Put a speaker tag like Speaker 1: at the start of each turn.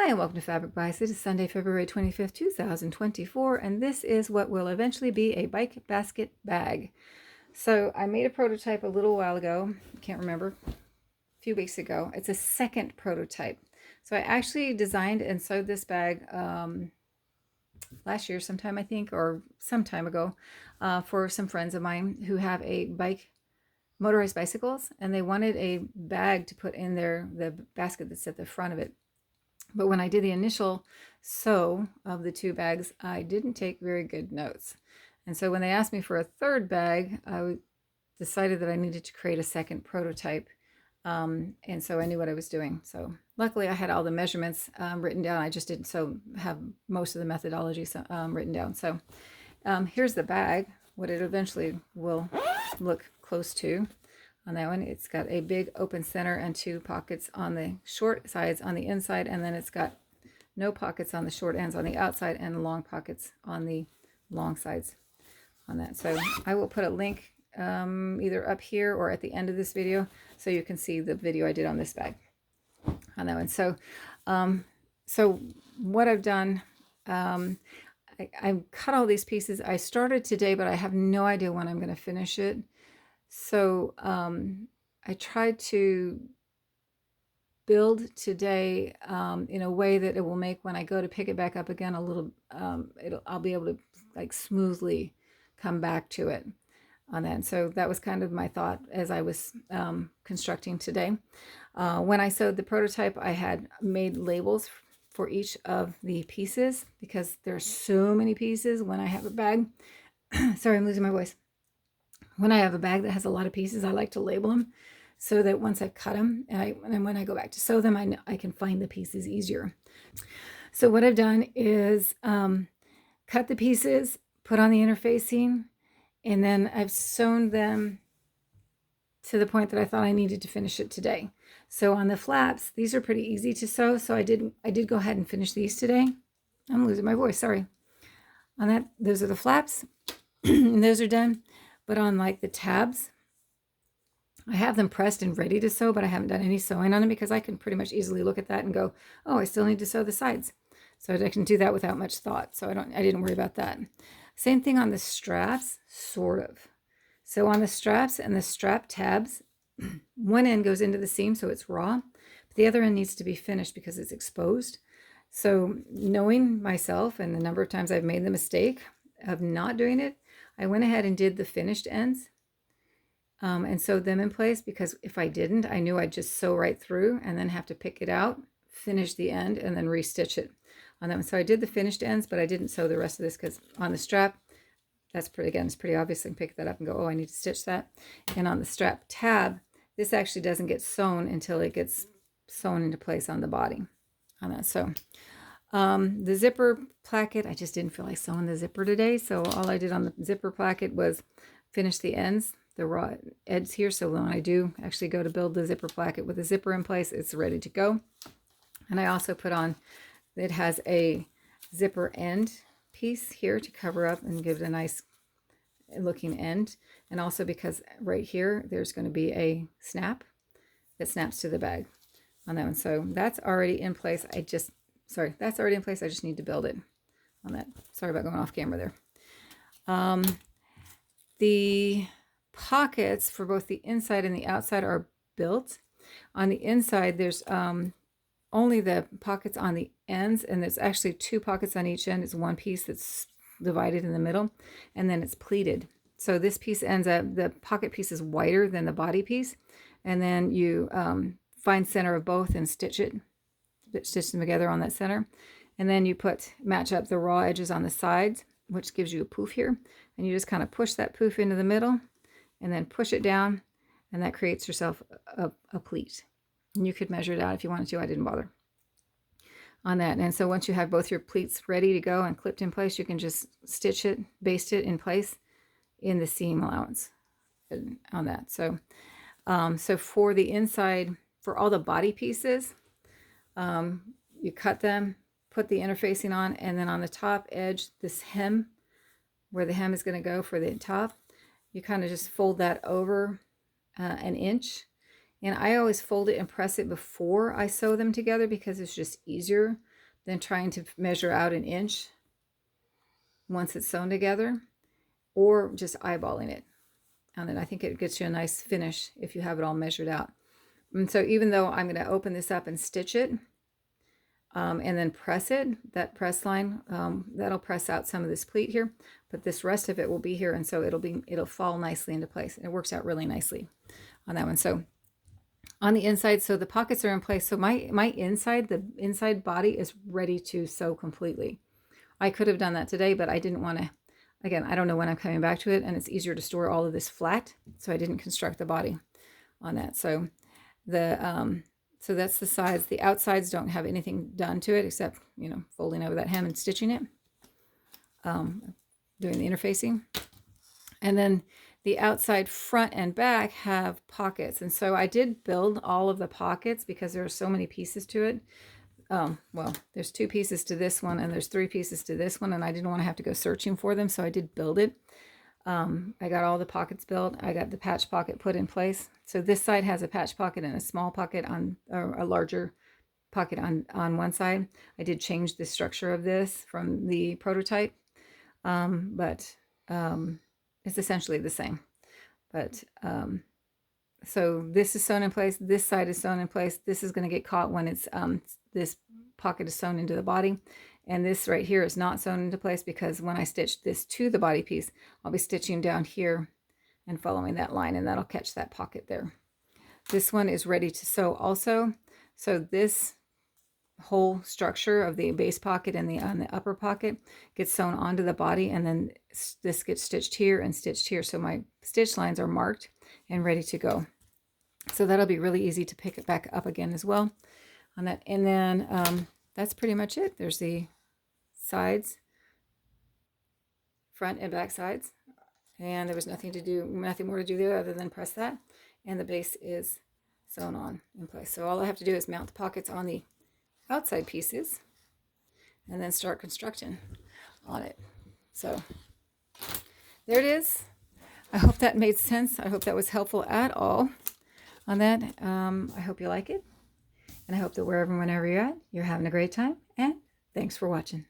Speaker 1: Hi and welcome to Fabric Bites. It is Sunday, February 25th, 2024, and this is what will eventually be a bike basket bag. So I made a prototype a little while ago, can't remember, a few weeks ago. It's a second prototype. So I actually designed and sewed this bag last year sometime, I think, or some time ago, for some friends of mine who have motorized bicycles, and they wanted a bag to put in the basket that's at the front of it. But when I did the initial sew of the two bags, I didn't take very good notes. And so when they asked me for a third bag, I decided that I needed to create a second prototype. And so I knew what I was doing. So luckily I had all the measurements written down. I just didn't have most of the methodology written down. So here's the bag, what it eventually will look close to. On that one, it's got a big open center and two pockets on the short sides on the inside, and then it's got no pockets on the short ends on the outside and long pockets on the long sides on that. So I will put a link either up here or at the end of this video so you can see the video I did on this bag on that one. So so what I've done, I cut all these pieces. I started today, but I have no idea when I'm going to finish it. So I tried to build today in a way that it will make when I go to pick it back up again a little, I'll be able to like smoothly come back to it on that. So that was kind of my thought as I was constructing today. When I sewed the prototype, I had made labels for each of the pieces because there's so many pieces when I have a bag. Sorry, I'm losing my voice. When I have a bag that has a lot of pieces, I like to label them so that once I've cut them and when I go back to sew them, I can find the pieces easier. So what I've done is cut the pieces, put on the interfacing, and then I've sewn them to the point that I thought I needed to finish it today. So on the flaps, these are pretty easy to sew, so I did go ahead and finish these today. I'm losing my voice, sorry. On that, those are the flaps, and those are done. But on like the tabs, I have them pressed and ready to sew, but I haven't done any sewing on them because I can pretty much easily look at that and go, oh, I still need to sew the sides. So I can do that without much thought. So I didn't worry about that. Same thing on the straps, sort of. So on the straps and the strap tabs, one end goes into the seam, so it's raw, but the other end needs to be finished because it's exposed. So knowing myself and the number of times I've made the mistake of not doing it, I went ahead and did the finished ends and sewed them in place because if I didn't, I knew I'd just sew right through and then have to pick it out, finish the end, and then restitch it on them. So I did the finished ends, but I didn't sew the rest of this because on the strap, it's pretty obvious. I can pick that up and go, oh, I need to stitch that. And on the strap tab, this actually doesn't get sewn until it gets sewn into place on the body on that. So the zipper placket, I just didn't feel like sewing the zipper today, so all I did on the zipper placket was finish the ends, the raw ends here, so when I do actually go to build the zipper placket with the zipper in place, it's ready to go. And I also put on, it has a zipper end piece here to cover up and give it a nice looking end, and also because right here there's going to be a snap that snaps to the bag on that one. So that's already in place. That's already in place. I just need to build it on that. Sorry about going off camera there. The pockets for both the inside and the outside are built. On the inside, there's only the pockets on the ends, and there's actually two pockets on each end. It's one piece that's divided in the middle, and then it's pleated. So this piece ends up, the pocket piece is wider than the body piece, and then you find center of both and stitch them together on that center, and then you match up the raw edges on the sides, which gives you a poof here, and you just kind of push that poof into the middle and then push it down, and that creates yourself a pleat. And you could measure it out if you wanted to. I didn't bother on that. And so once you have both your pleats ready to go and clipped in place, you can just stitch it, baste it in place in the seam allowance on that. So so for the inside, for all the body pieces, you cut them, put the interfacing on, and then on the top edge, this hem, where the hem is going to go for the top, you kind of just fold that over an inch. And I always fold it and press it before I sew them together because it's just easier than trying to measure out an inch once it's sewn together, or just eyeballing it. And then I think it gets you a nice finish if you have it all measured out. And so even though I'm going to open this up and stitch it, and then press it, that press line, that'll press out some of this pleat here, but this rest of it will be here, and so it'll fall nicely into place. It works out really nicely on that one. So on the inside, so the pockets are in place. So my inside, the inside body is ready to sew completely. I could have done that today, but I didn't want to. Again, I don't know when I'm coming back to it, and it's easier to store all of this flat, so I didn't construct the body on that. So so that's the sides. The outsides don't have anything done to it except, you know, folding over that hem and stitching it, doing the interfacing. And then the outside front and back have pockets. And so I did build all of the pockets because there are so many pieces to it. Well, there's 2 pieces to this one and there's 3 pieces to this one, and I didn't want to have to go searching for them, so I did build it. I got all the pockets built. I got the patch pocket put in place. So this side has a patch pocket and a small pocket on, or a larger pocket on one side. I did change the structure of this from the prototype, but it's essentially the same. But so this is sewn in place. This side is sewn in place. This is going to get caught when it's this pocket is sewn into the body. And this right here is not sewn into place because when I stitch this to the body piece, I'll be stitching down here and following that line, and that'll catch that pocket there. This one is ready to sew also. So this whole structure of the base pocket and on the upper pocket gets sewn onto the body, and then this gets stitched here and stitched here. So my stitch lines are marked and ready to go. So that'll be really easy to pick it back up again as well on that. And then that's pretty much it. There's the sides, front and back sides, and there was nothing more to do there other than press that, and the base is sewn on in place. So all I have to do is mount the pockets on the outside pieces and then start construction on it. So there it is. I hope that made sense. I hope that was helpful at all on that. I hope you like it, and I hope that whenever you're at, you're having a great time, and thanks for watching.